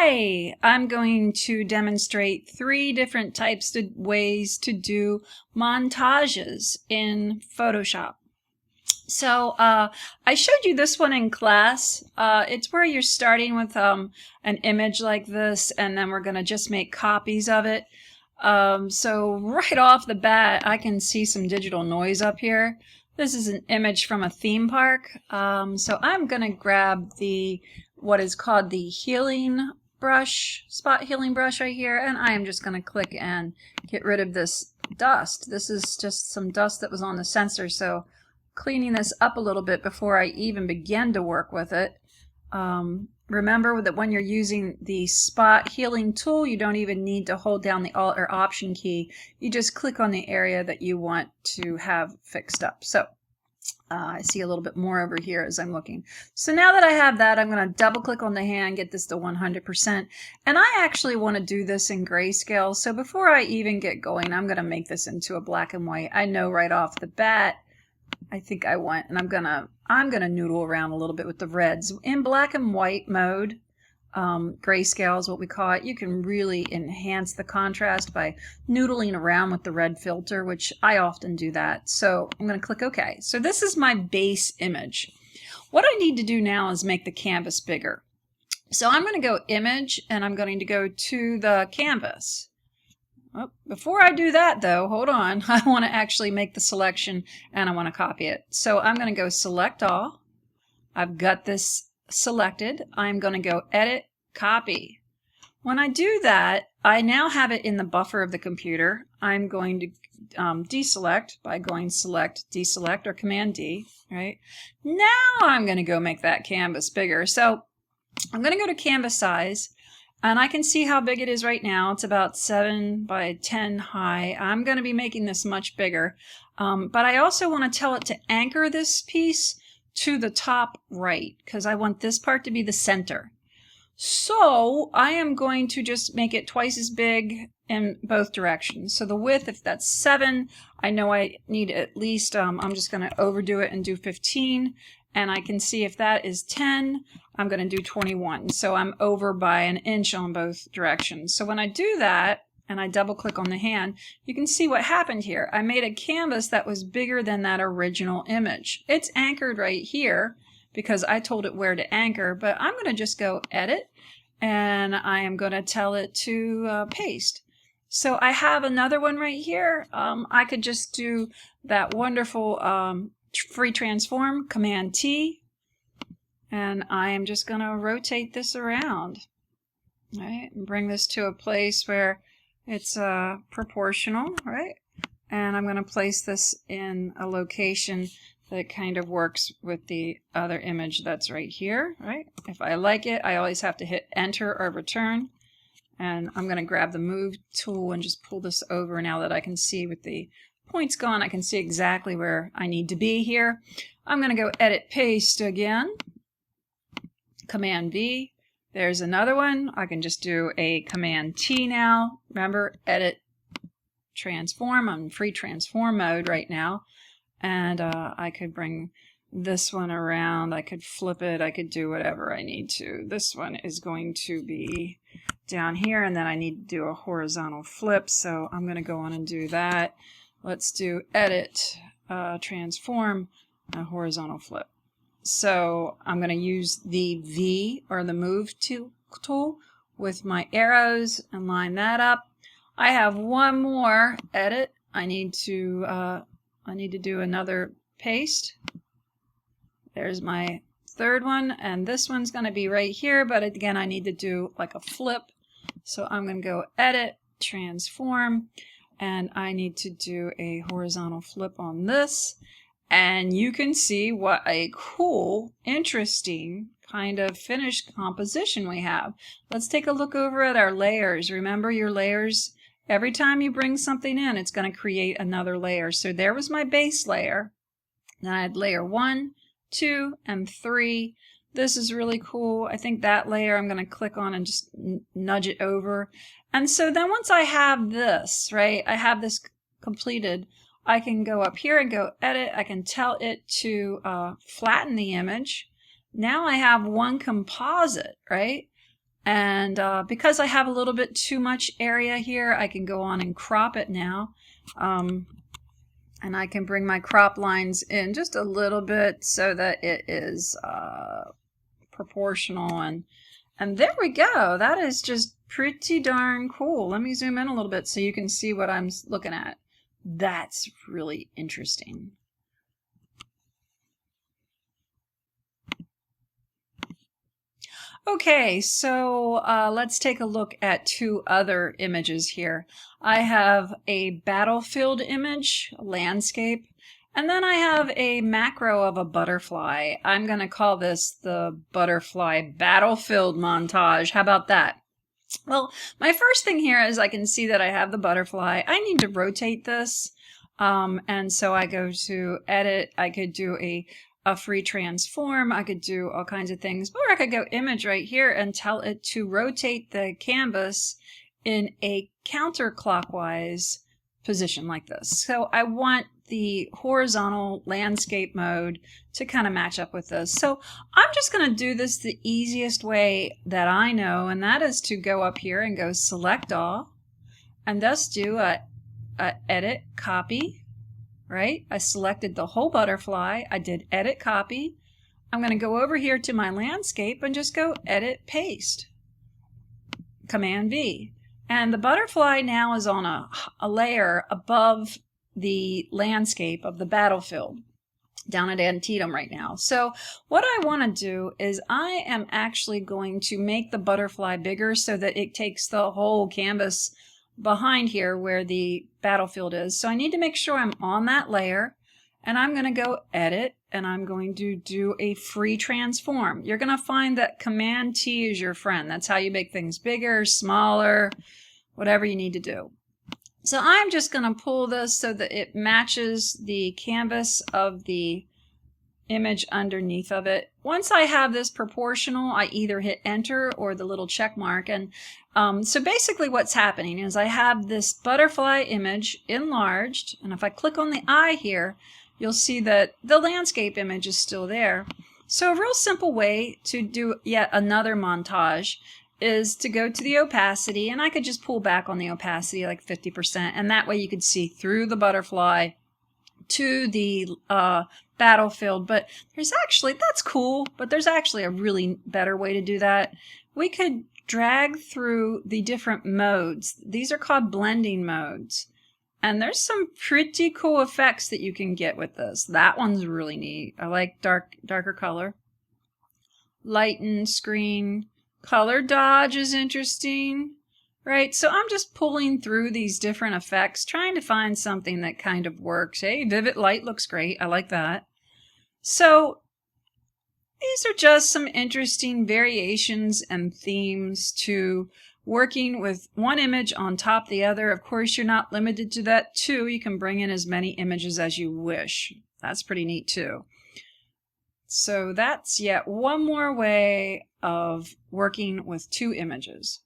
Hi, I'm going to demonstrate 3 different types of ways to do montages in Photoshop. So I showed you this one in class. It's where you're starting with an image like this, and then we're going to just make copies of it. So right off the bat, I can see some digital noise up here. This is an image from a theme park. So I'm going to grab what is called the healing brush, spot healing brush right here, and I am just going to click and get rid of this dust. This is just some dust that was on the sensor, so cleaning this up a little bit before I even begin to work with it. Remember that when you're using the spot healing tool, you don't even need to hold down the Alt or Option key. You just click on the area that you want to have fixed up. So I see a little bit more over here as I'm looking. So now that I have that, I'm going to double click on the hand, get this to 100%. And I actually want to do this in grayscale. So before I even get going, I'm going to make this into a black and white. I know right off the bat, I think I want, and I'm gonna noodle around a little bit with the reds. In black and white mode, grayscale is what we call it, you can really enhance the contrast by noodling around with the red filter, which I often do that. So I'm going to click OK. So this is my base image. What I need to do now is make the canvas bigger. So I'm going to go Image, and I'm going to go to the canvas. Oh, before I do that though, hold on, I want to actually make the selection and I want to copy it. So I'm going to go Select All. I've got this selected. I'm going to go Edit, Copy. When I do that, I now have it in the buffer of the computer. I'm going to deselect by going Select, Deselect, or Command D, right? Now I'm going to go make that canvas bigger. So I'm going to go to Canvas Size. And I can see how big it is right now. It's about 7 by 10 high. I'm going to be making this much bigger. But I also want to tell it to anchor this piece to the top right, because I want this part to be the center. So I am going to just make it twice as big in both directions. So the width, if that's 7, I know I need at least, I'm just going to overdo it and do 15. And I can see if that is 10, I'm going to do 21. So I'm over by an inch on both directions. So when I do that, and I double click on the hand, you can see what happened here. I made a canvas that was bigger than that original image. It's anchored right here because I told it where to anchor, but I'm going to just go Edit, and I am going to tell it to paste. So I have another one right here. I could just do that wonderful free transform, Command T, and I am just going to rotate this around, right, and bring this to a place where it's proportional, right? And I'm going to place this in a location that kind of works with the other image that's right here, right? If I like it, I always have to hit Enter or Return, and I'm going to grab the Move tool and just pull this over. Now that I can see with the points gone, I can see exactly where I need to be here. I'm going to go Edit, Paste again. Command V. There's another one. I can just do a Command T now. Remember, Edit, Transform. I'm in free transform mode right now. And I could bring this one around. I could flip it. I could do whatever I need to. This one is going to be down here, and then I need to do a horizontal flip. So I'm going to go on and do that. Let's do Edit, Transform, a horizontal flip. So I'm going to use the V or the Move tool with my arrows and line that up. I have one more edit. I need to do another paste. There's my third one, and this one's going to be right here, but again I need to do like a flip. So I'm going to go Edit, Transform, and I need to do a horizontal flip on this. And you can see what a cool, interesting kind of finished composition we have. Let's take a look over at our layers. Remember your layers, every time you bring something in, it's going to create another layer. So there was my base layer. Then I had layer 1, 2, and 3. This is really cool. I think that layer I'm going to click on and just nudge it over. And so then once I have this, right, I have this completed, I can go up here and go Edit. I can tell it to flatten the image. Now I have one composite, right? And because I have a little bit too much area here, I can go on and crop it now. And I can bring my crop lines in just a little bit so that it is proportional. And there we go. That is just pretty darn cool. Let me zoom in a little bit so you can see what I'm looking at. That's really interesting. Okay, so let's take a look at two other images here. I have a battlefield image, a landscape, and then I have a macro of a butterfly. I'm going to call this the butterfly battlefield montage. How about that? Well, my first thing here is I can see that I have the butterfly. I need to rotate this. And so I go to edit. I could do a free transform. I could do all kinds of things, or I could go image right here and tell it to rotate the canvas in a counterclockwise position like this. So I want the horizontal landscape mode to kind of match up with this. So I'm just going to do this the easiest way that I know, and that is to go up here and go select all, and thus do a edit copy. Right? I selected the whole butterfly. I did edit copy. I'm going to go over here to my landscape and just go edit paste. Command V. And the butterfly now is on a layer above the landscape of the battlefield down at Antietam right now. So what I want to do is I am actually going to make the butterfly bigger so that it takes the whole canvas behind here where the battlefield is. So I need to make sure I'm on that layer, and I'm going to go edit, and I'm going to do a free transform. You're going to find that Command T is your friend. That's how you make things bigger, smaller, whatever you need to do. So I'm just going to pull this so that it matches the canvas of the image underneath of it. Once I have this proportional, I either hit enter or the little check mark. And so basically what's happening is I have this butterfly image enlarged, and if I click on the eye here, you'll see that the landscape image is still there. So a real simple way to do yet another montage is to go to the opacity, and I could just pull back on the opacity like 50%, and that way you could see through the butterfly to the battlefield. But there's actually, that's cool, but there's actually a really better way to do that. We could drag through the different modes. These are called blending modes. And there's some pretty cool effects that you can get with this. That one's really neat. I like darker color. Lighten screen. Color dodge is interesting. Right, so I'm just pulling through these different effects, trying to find something that kind of works. Hey, vivid light looks great. I like that. So these are just some interesting variations and themes to working with one image on top of the other. Of course, you're not limited to that too. You can bring in as many images as you wish. That's pretty neat too. So that's yet one more way of working with two images.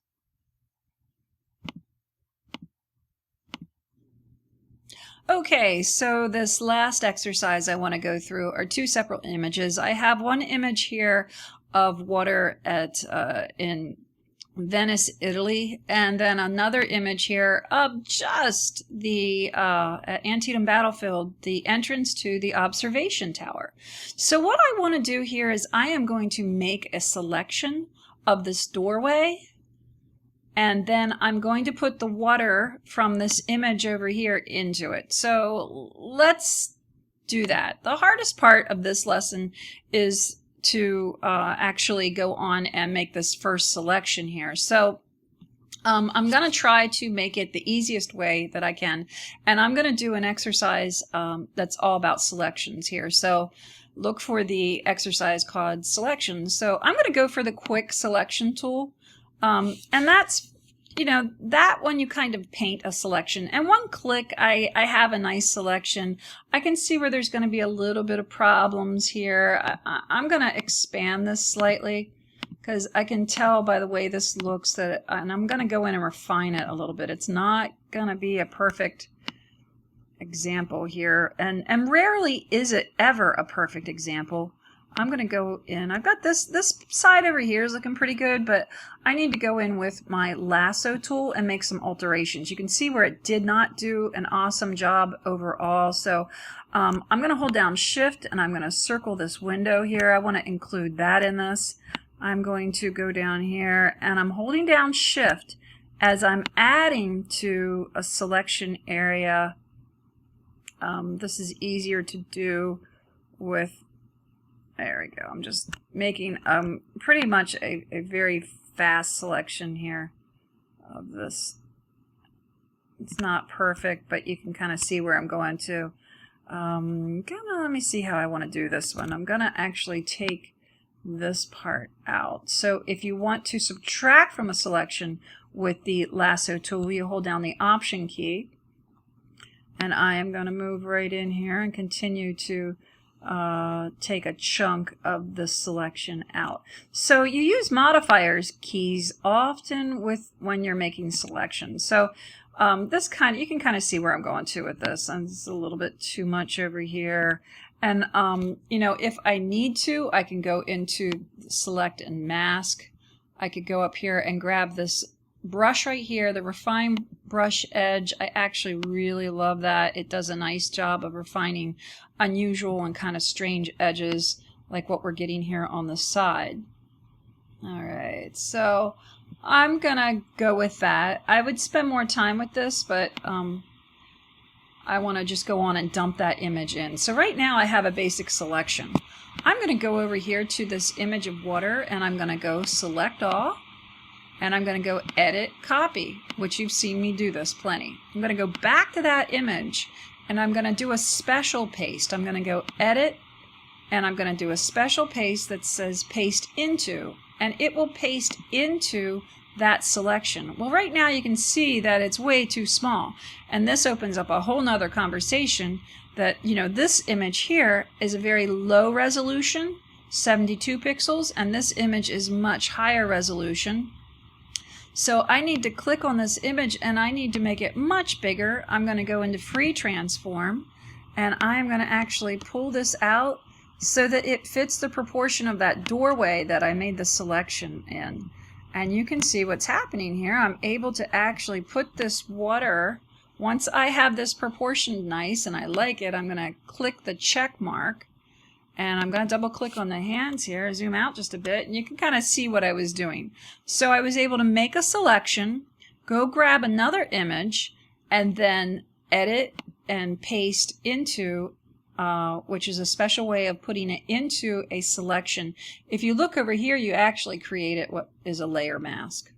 Okay, so this last exercise I want to go through are two separate images. I have one image here of water at in Venice, Italy, and then another image here of just the at Antietam battlefield, the entrance to the observation tower. So what I want to do here is I am going to make a selection of this doorway, and then I'm going to put the water from this image over here into it. So let's do that. The hardest part of this lesson is to actually go on and make this first selection here. So I'm going to try to make it the easiest way that I can. And I'm going to do an exercise that's all about selections here. So look for the exercise called selections. So I'm going to go for the quick selection tool. And that's, you know, that when you kind of paint a selection, and one click, I have a nice selection. I can see where there's going to be a little bit of problems here. I'm going to expand this slightly because I can tell by the way this looks that, and I'm going to go in and refine it a little bit. It's not going to be a perfect example here, and rarely is it ever a perfect example. I'm going to go in. I've got this side over here is looking pretty good, but I need to go in with my lasso tool and make some alterations. You can see where it did not do an awesome job overall. So I'm going to hold down Shift and I'm going to circle this window here. I want to include that in this. I'm going to go down here and I'm holding down Shift as I'm adding to a selection area. This is easier to do with, there we go. I'm just making pretty much a very fast selection here of this. It's not perfect, but you can kind of see where I'm going to. Let me see how I want to do this one. I'm going to actually take this part out. So if you want to subtract from a selection with the lasso tool, you hold down the Option key. And I am going to move right in here and continue to take a chunk of the selection out. So you use modifiers keys often when you're making selections. So this you can kind of see where I'm going to with this. And it's a little bit too much over here. And you know, if I need to, I can go into Select and Mask. I could go up here and grab this brush right here, the Refine Brush Edge. I actually really love that. It does a nice job of refining unusual and kind of strange edges like what we're getting here on the side. Alright, so I'm gonna go with that. I would spend more time with this, but I want to just go on and dump that image in. So right now I have a basic selection. I'm going to go over here to this image of water and I'm going to go Select All. And I'm going to go Edit, Copy, which you've seen me do this plenty. I'm going to go back to that image and I'm going to do a special paste. I'm going to go Edit and I'm going to do a special paste that says Paste Into, and it will paste into that selection. Well, right now you can see that it's way too small, and this opens up a whole nother conversation that, you know, this image here is a very low resolution, 72 pixels, and this image is much higher resolution. So I need to click on this image and I need to make it much bigger. I'm going to go into Free Transform and I'm going to actually pull this out so that it fits the proportion of that doorway that I made the selection in. And you can see what's happening here. I'm able to actually put this water, once I have this proportioned nice and I like it, I'm going to click the check mark. And I'm going to double click on the hands here, zoom out just a bit, and you can kind of see what I was doing. So I was able to make a selection, go grab another image, and then edit and paste into, which is a special way of putting it into a selection. If you look over here, you actually created what is a layer mask.